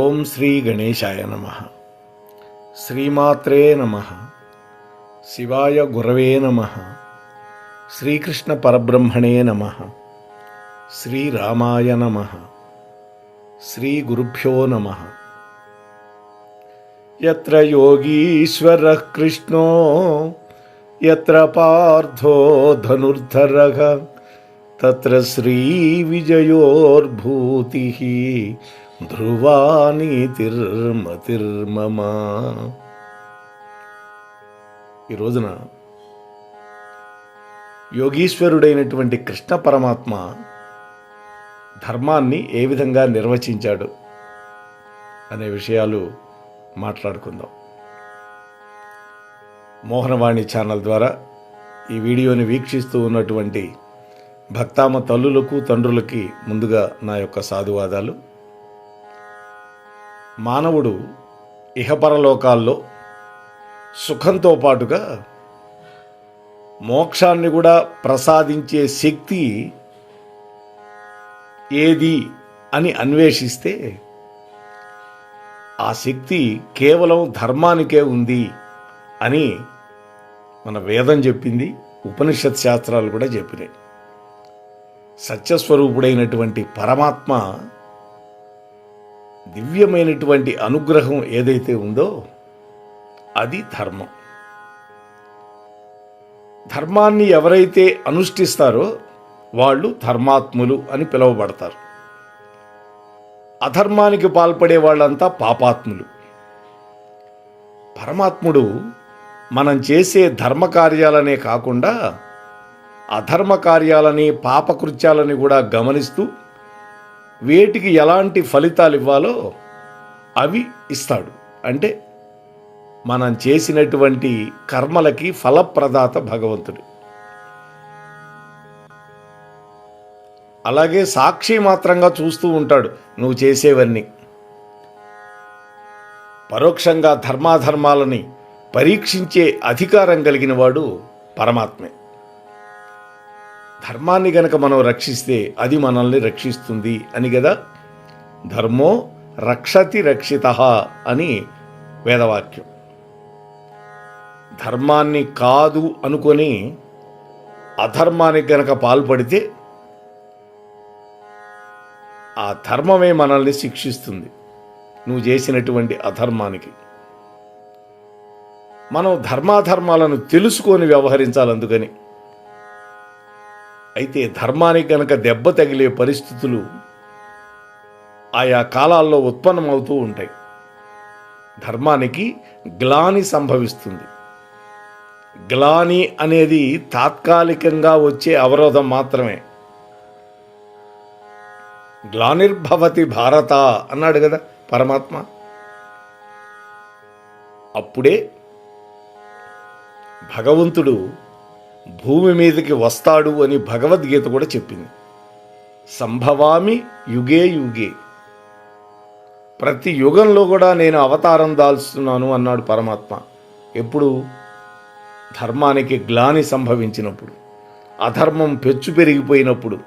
ఓం శ్రీ గణేశాయ నమః. శ్రీమాత్రే నమః. శివాయ గురవే నమః. శ్రీకృష్ణ పరబ్రహ్మణే నమః. శ్రీరామాయ నమః. శ్రీ గురుభ్యో నమః. యత్ర యోగీశ్వరః కృష్ణో యత్ర పార్థో ధనుర్ధరః తత్ర శ్రీ విజయోర్భూతిః ధ్రువా నీతిర్మతిర్మమ. ఈ రోజున యోగీశ్వరుడైనటువంటి కృష్ణ పరమాత్మ ధర్మాన్ని ఏ విధంగా నిర్వచించాడు అనే విషయాలు మాట్లాడుకుందాం. మోహనవాణి ఛానల్ ద్వారా ఈ వీడియోని వీక్షిస్తూ ఉన్నటువంటి భక్తామ తల్లులకు తండ్రులకి ముందుగా నా యొక్క సాధువాదాలు. మానవుడు ఇహపరలోకాల్లో సుఖంతో పాటుగా మోక్షాన్ని కూడా ప్రసాదించే శక్తి ఏది అని అన్వేషిస్తే ఆ శక్తి కేవలం ధర్మానికే ఉంది అని మన వేదం చెప్పింది, ఉపనిషత్ శాస్త్రాలు కూడా చెప్పినాయి. సత్యస్వరూపుడైనటువంటి పరమాత్మ దివ్యమైనటువంటి అనుగ్రహం ఏదైతే ఉందో అది ధర్మం. ధర్మాన్ని ఎవరైతే అనుష్ఠిస్తారో వాళ్ళు ధర్మాత్ములు అని పిలువబడతారు. అధర్మానికి పాల్పడే వాళ్ళంతా పాపాత్ములు. పరమాత్ముడు మనం చేసే ధర్మకార్యాలనే కాకుండా అధర్మ కార్యాలని పాపకృత్యాలని కూడా గమనిస్తూ వేటికి ఎలాంటి ఫలితాలు ఇవ్వాలో అవి ఇస్తాడు. అంటే మనం చేసినటువంటి కర్మలకి ఫలప్రదాత భగవంతుడు. అలాగే సాక్షి మాత్రంగా చూస్తూ ఉంటాడు నువ్వు చేసేవన్నీ. పరోక్షంగా ధర్మాధర్మాలని పరీక్షించే అధికారం కలిగిన వాడు పరమాత్మే. ధర్మాన్ని గనక మనం రక్షిస్తే అది మనల్ని రక్షిస్తుంది అని కదా ధర్మో రక్షతి రక్షితః అని వేదవాక్యం. ధర్మాన్ని కాదు అనుకొని అధర్మానికి గనక పాల్పడితే ఆ ధర్మమే మనల్ని శిక్షిస్తుంది నువ్వు చేసినటువంటి అధర్మానికి. మనం ధర్మాధర్మాలను తెలుసుకొని వ్యవహరించాలి. అందుకని అయితే ధర్మానికి కనుక దెబ్బ తగిలే పరిస్థితులు ఆయా కాలాల్లో ఉత్పన్నమవుతూ ఉంటాయి. ధర్మానికి గ్లాని సంభవిస్తుంది. గ్లాని అనేది తాత్కాలికంగా వచ్చే అవరోధం మాత్రమే. గ్లానిర్భవతి భారత అన్నాడు కదా పరమాత్మ. అప్పుడే భగవంతుడు భూమి మీదకి వస్తాడు అని భగవద్గీత కూడా చెప్పింది. సంభవామి యుగే యుగే, ప్రతి యుగంలో కూడా నేను అవతారం దాల్చుతున్నాను అన్నాడు పరమాత్మ. ఎప్పుడు? ధర్మానికి గ్లాని సంభవించినప్పుడు, అధర్మం పెచ్చు పెరిగిపోయినప్పుడు,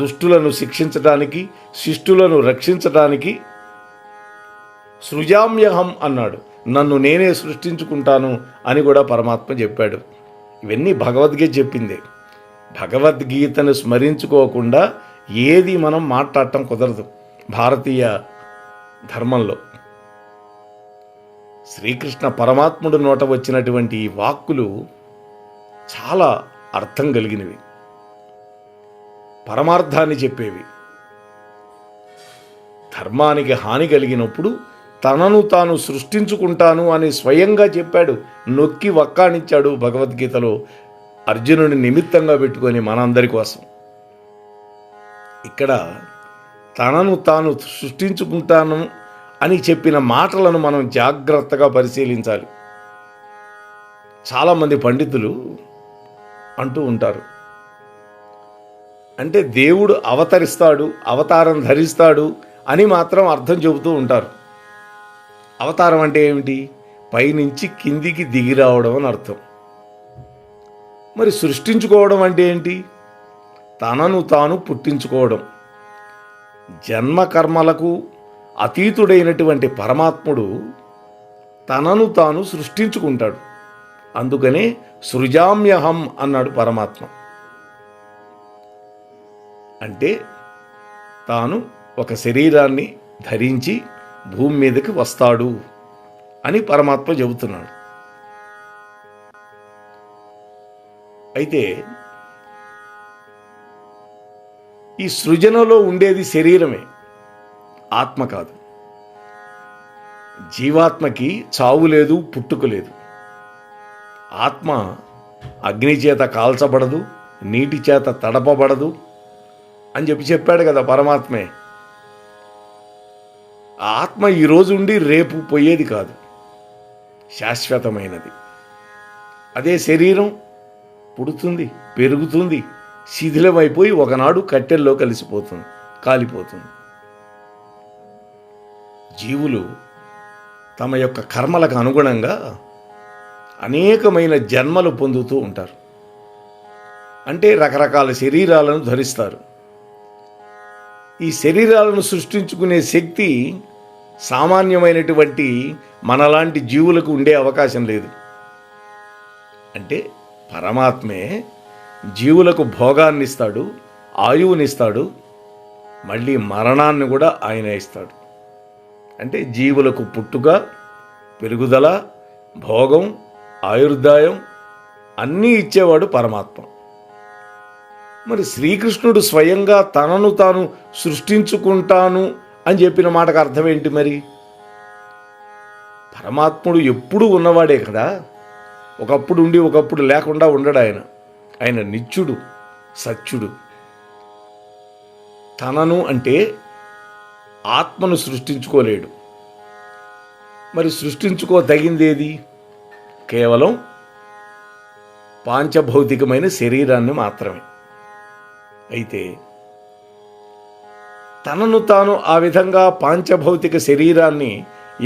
దుష్టులను శిక్షించడానికి, శిష్టులను రక్షించడానికి సృజామ్యహం అన్నాడు. నన్ను నేనే సృష్టించుకుంటాను అని కూడా పరమాత్మ చెప్పాడు. ఇవన్నీ భగవద్గీత చెప్పిందే. భగవద్గీతను స్మరించుకోకుండా ఏది మనం మాట్లాడటం కుదరదు భారతీయ ధర్మంలో. శ్రీకృష్ణ పరమాత్ముడు నోట వచ్చినటువంటి ఈ వాక్కులు చాలా అర్థం కలిగినవి, పరమార్థాన్ని చెప్పేవి. ధర్మానికి హాని కలిగినప్పుడు తనను తాను సృష్టించుకుంటాను అని స్వయంగా చెప్పాడు, నొక్కి వక్కాణించాడు భగవద్గీతలో అర్జునుని నిమిత్తంగా పెట్టుకొని మనందరి కోసం. ఇక్కడ తనను తాను సృష్టించుకుంటాను అని చెప్పిన మాటలను మనం జాగ్రత్తగా పరిశీలించాలి. చాలామంది పండితులు అంటూ ఉంటారు, అంటే దేవుడు అవతరిస్తాడు, అవతారం ధరిస్తాడు అని మాత్రం అర్థం చెబుతూ ఉంటారు. అవతారం అంటే ఏమిటి? పైనుంచి కిందికి దిగి రావడం అని అర్థం. మరి సృష్టించుకోవడం అంటే ఏంటి? తనను తాను పుట్టించుకోవడం. జన్మకర్మలకు అతీతుడైనటువంటి పరమాత్ముడు తనను తాను సృష్టించుకుంటాడు. అందుకనే సృజామ్యహం అన్నాడు పరమాత్మ. అంటే తాను ఒక శరీరాన్ని ధరించి భూమి మీదకి వస్తాడు అని పరమాత్మ చెబుతున్నాడు. అయితే ఈ సృజనలో ఉండేది శరీరమే, ఆత్మ కాదు. జీవాత్మకి చావు లేదు, పుట్టుక లేదు. ఆత్మ అగ్ని చేత కాల్చబడదు, నీటి చేత తడపబడదు అని చెప్పాడు కదా పరమాత్మే. ఆ ఆత్మ ఈరోజు ఉండి రేపు పోయేది కాదు, శాశ్వతమైనది. అదే శరీరం పుడుతుంది, పెరుగుతుంది, శిథిలమైపోయి ఒకనాడు కట్టెల్లో కలిసిపోతుంది, కాలిపోతుంది. జీవులు తమ యొక్క కర్మలకు అనుగుణంగా అనేకమైన జన్మలు పొందుతూ ఉంటారు. అంటే రకరకాల శరీరాలను ధరిస్తారు. ఈ శరీరాలను సృష్టించుకునే శక్తి సామాన్యమైనటువంటి మనలాంటి జీవులకు ఉండే అవకాశం లేదు. అంటే పరమాత్మే జీవులకు భోగాన్ని ఇస్తాడు, ఆయువునిస్తాడు, మళ్ళీ మరణాన్ని కూడా ఆయన ఇస్తాడు. అంటే జీవులకు పుట్టుక, పెరుగుదల, భోగం, ఆయుర్దాయం అన్నీ ఇచ్చేవాడు పరమాత్మ. మరి శ్రీకృష్ణుడు స్వయంగా తనను తాను సృష్టించుకుంటాను అని చెప్పిన మాటకు అర్థం ఏంటి? మరి పరమాత్ముడు ఎప్పుడూ ఉన్నవాడే కదా, ఒకప్పుడు ఉండి ఒకప్పుడు లేకుండా ఉండడు ఆయన. ఆయన నిత్యుడు, సత్యుడు. తనను అంటే ఆత్మను సృష్టించుకోలేడు. మరి సృష్టించుకోదగిందేది? కేవలం పాంచభౌతికమైన శరీరాన్ని మాత్రమే. అయితే తనను తాను ఆ విధంగా పాంచభౌతిక శరీరాన్ని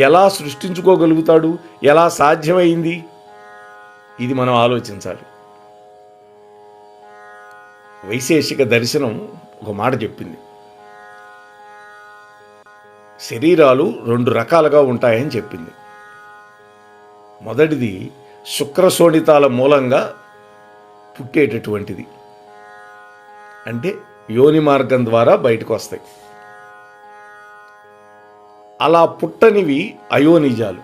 ఎలా సృష్టించుకోగలుగుతాడు? ఎలా సాధ్యమైంది? ఇది మనం ఆలోచించాలి. వైశేషిక దర్శనం ఒక మాట చెప్పింది. శరీరాలు 2 రకాలుగా ఉంటాయని చెప్పింది. మొదటిది శుక్రశోణితాల మూలంగా పుట్టేటటువంటిది, అంటే యోని మార్గం ద్వారా బయటకు వస్తాయి. అలా పుట్టనివి అయోనిజాలు,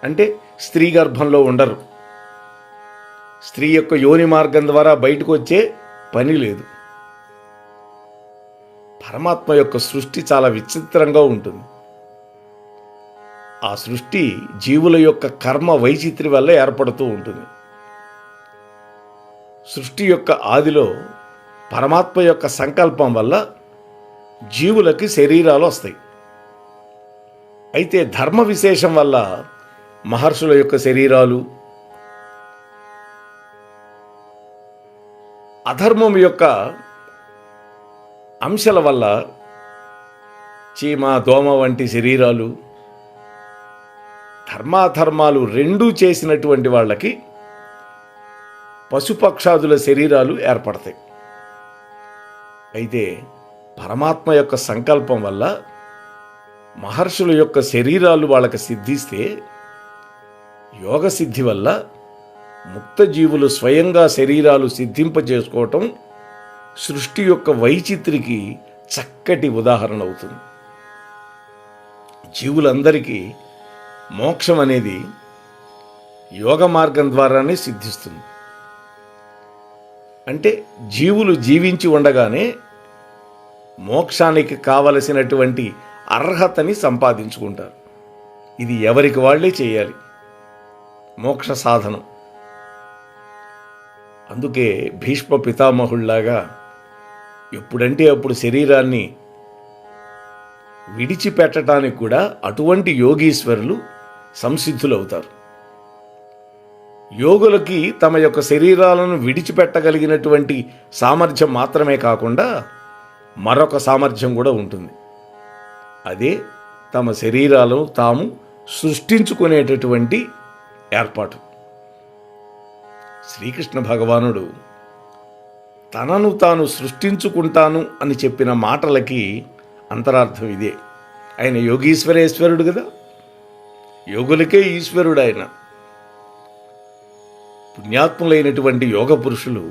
అంటే స్త్రీ గర్భంలో ఉండరు. స్త్రీ యొక్క యోని మార్గం ద్వారా బయటకు వచ్చే పని లేదు. పరమాత్మ యొక్క సృష్టి చాలా విచిత్రంగా ఉంటుంది. ఆ సృష్టి జీవుల యొక్క కర్మ వైచిత్రి వల్ల ఏర్పడుతూ ఉంటుంది. సృష్టి యొక్క ఆదిలో పరమాత్మ యొక్క సంకల్పం వల్ల జీవులకి శరీరాలు వస్తాయి. అయితే ధర్మ విశేషం వల్ల మహర్షుల యొక్క శరీరాలు, అధర్మం యొక్క అంశాల వల్ల చీమ, దోమ వంటి శరీరాలు, ధర్మాధర్మాలు రెండూ చేసినటువంటి వాళ్ళకి పశుపక్షాదుల శరీరాలు ఏర్పడతాయి. అయితే పరమాత్మ యొక్క సంకల్పం వల్ల మహర్షుల యొక్క శరీరాలు వాళ్ళకి సిద్ధిస్తే, యోగ సిద్ధి వల్ల ముక్త జీవులు స్వయంగా శరీరాలు సిద్ధింపజేసుకోవటం సృష్టి యొక్క వైచిత్రికి చక్కటి ఉదాహరణ అవుతుంది. జీవులందరికీ మోక్షం అనేది యోగ మార్గం ద్వారానే సిద్ధిస్తుంది. అంటే జీవులు జీవించి ఉండగానే మోక్షానికి కావలసినటువంటి అర్హతని సంపాదించుకుంటారు. ఇది ఎవరికి వాళ్ళే చేయాలి, మోక్ష సాధనం. అందుకే భీష్మ పితామహుళ్లాగా ఎప్పుడంటే అప్పుడు శరీరాన్ని విడిచిపెట్టడానికి కూడా అటువంటి యోగీశ్వరులు సంసిద్ధులవుతారు. యోగులకి తమ యొక్క శరీరాలను విడిచిపెట్టగలిగినటువంటి సామర్థ్యం మాత్రమే కాకుండా మరొక సామర్థ్యం కూడా ఉంటుంది. అదే తమ శరీరాలను తాము సృష్టించుకునేటటువంటి ఏర్పాటు. శ్రీకృష్ణ భగవానుడు తనను తాను సృష్టించుకుంటాను అని చెప్పిన మాటలకి అంతరార్థం ఇదే. ఆయన యోగీశ్వరేశ్వరుడు కదా, యోగులకే ఈశ్వరుడు ఆయన. పుణ్యాత్ములైనటువంటి యోగ పురుషులు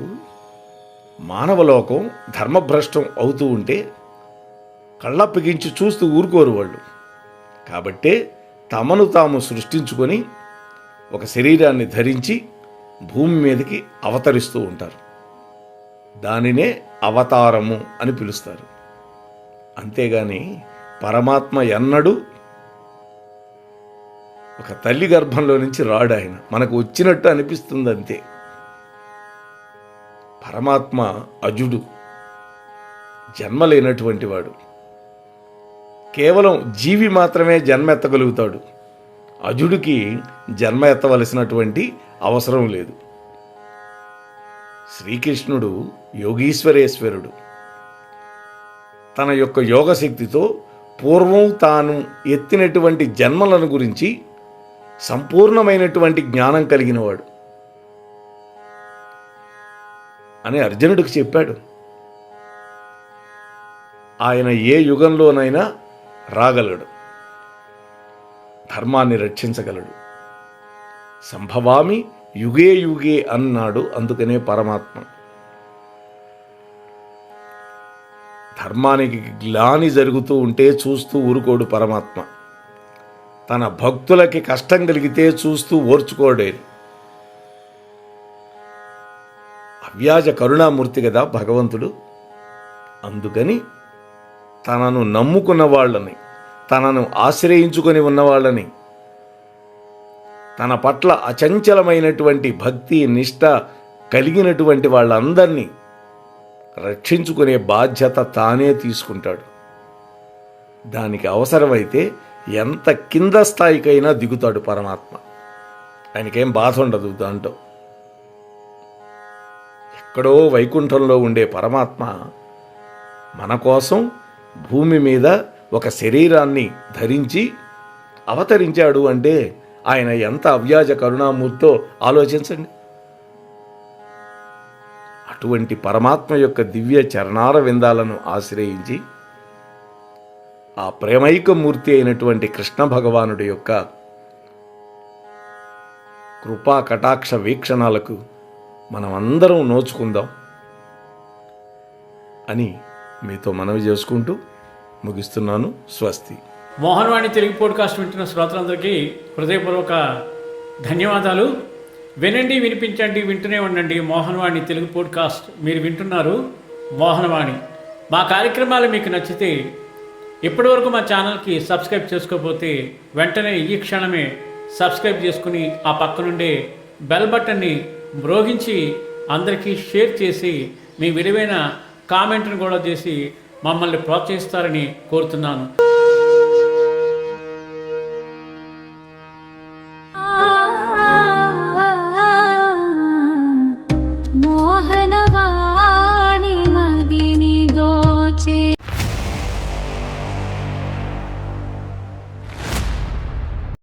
మానవలోకం ధర్మభ్రష్టం అవుతూ ఉంటే కళ్ళప్పగించి చూస్తూ ఊరుకోరు వాళ్ళు. కాబట్టే తమను తాము సృష్టించుకొని ఒక శరీరాన్ని ధరించి భూమి మీదకి అవతరిస్తూ ఉంటారు. దానినే అవతారము అని పిలుస్తారు. అంతేగాని పరమాత్మ ఎన్నడూ ఒక తల్లి గర్భంలో నుంచి రాడు. ఆయన మనకు వచ్చినట్టు అనిపిస్తుంది అంతే. పరమాత్మ అజుడు, జన్మ లేనటువంటి వాడు. కేవలం జీవి మాత్రమే జన్మ ఎత్తగలుగుతాడు. అజుడికి జన్మ ఎత్తవలసినటువంటి అవసరం లేదు. శ్రీకృష్ణుడు యోగీశ్వరేశ్వరుడు. తన యొక్క యోగశక్తితో పూర్వం తాను ఎత్తినటువంటి జన్మలను గురించి సంపూర్ణమైనటువంటి జ్ఞానం కలిగినవాడు అని అర్జునుడికి చెప్పాడు. ఆయన ఏ యుగంలోనైనా రాగలడు, ధర్మాన్ని రక్షించగలడు. సంభవామి యుగే యుగే అన్నాడు. అందుకనే పరమాత్మ. ధర్మానికి గ్లాని జరుగుతూ ఉంటే చూస్తూ ఊరుకోడు పరమాత్మ. తన భక్తులకి కష్టం కలిగితే చూస్తూ ఓర్చుకోడే. అవ్యాజ కరుణామూర్తి కదా భగవంతుడు. అందుకని తనను నమ్ముకున్న వాళ్ళని, తనను ఆశ్రయించుకొని ఉన్నవాళ్ళని, తన పట్ల అచంచలమైనటువంటి భక్తి నిష్ఠ కలిగినటువంటి వాళ్ళందరినీ రక్షించుకునే బాధ్యత తానే తీసుకుంటాడు. దానికి అవసరమైతే ఎంత కింద స్థాయికైనా దిగుతాడు పరమాత్మ. ఆయనకేం బాధ ఉండదు దాంట్లో. ఎక్కడో వైకుంఠంలో ఉండే పరమాత్మ మన కోసం భూమి మీద ఒక శరీరాన్ని ధరించి అవతరించాడు అంటే ఆయన ఎంత అవ్యాజ కరుణామూర్తో ఆలోచించండి. అటువంటి పరమాత్మ యొక్క దివ్య చరణార విందాలను ఆశ్రయించి ఆ ప్రేమైకమూర్తి అయినటువంటి కృష్ణ భగవానుడి యొక్క కృపా కటాక్ష వీక్షణాలకు మనం అందరం నోచుకుందాం అని మీతో మనవి చేసుకుంటూ ముగిస్తున్నాను. స్వస్తి. మోహన్వాణి తెలుగు పోడ్కాస్ట్ వింటున్న శ్రోతలందరికీ హృదయపూర్వక ధన్యవాదాలు. వినండి, వినిపించండి, వింటూనే ఉండండి మోహన్వాణి తెలుగు పోడ్కాస్ట్. మీరు వింటున్నారు మోహన్వాణి. మా కార్యక్రమాలు మీకు నచ్చితే ఇప్పటివరకు మా ఛానల్కి సబ్స్క్రైబ్ చేసుకోకపోతే వెంటనే ఈ క్షణమే సబ్స్క్రైబ్ చేసుకుని ఆ పక్కనుండే బెల్ బటన్ని మ్రోగించి అందరికీ షేర్ చేసి మీ విలువైన కామెంట్ను కూడా చేసి మమ్మల్ని ప్రోత్సహిస్తారని కోరుతున్నాను.